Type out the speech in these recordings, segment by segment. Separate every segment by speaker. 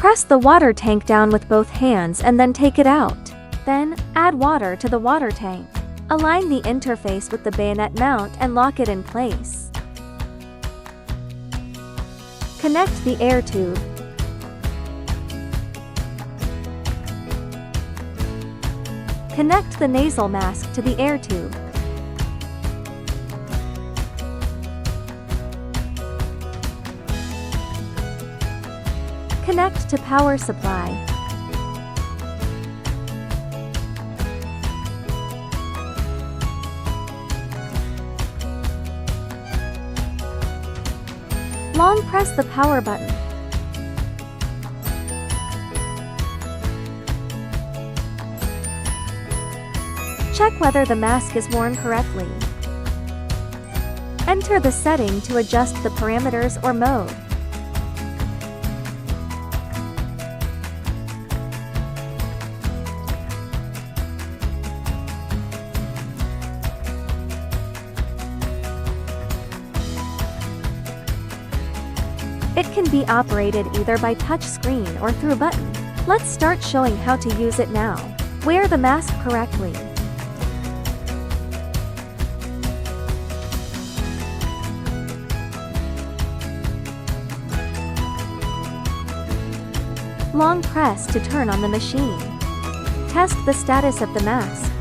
Speaker 1: Press the water tank down with both hands and then take it out. Then, add water to the water tank. Align the interface with the bayonet mount and lock it in place. Connect the air tube. Connect the nasal mask to the air tube. Connect to power supply. Long press the power button. Check whether the mask is worn correctly. Enter the setting to adjust the parameters or mode. It can be operated either by touch screen or through a button. Let's start showing how to use it now. Wear the mask correctly. Long press to turn on the machine. Test the status of the mask.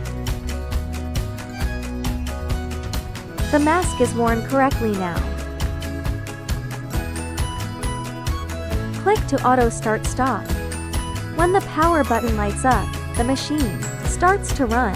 Speaker 1: The mask is worn correctly now. Click to auto start stop. When the power button lights up, the machine starts to run.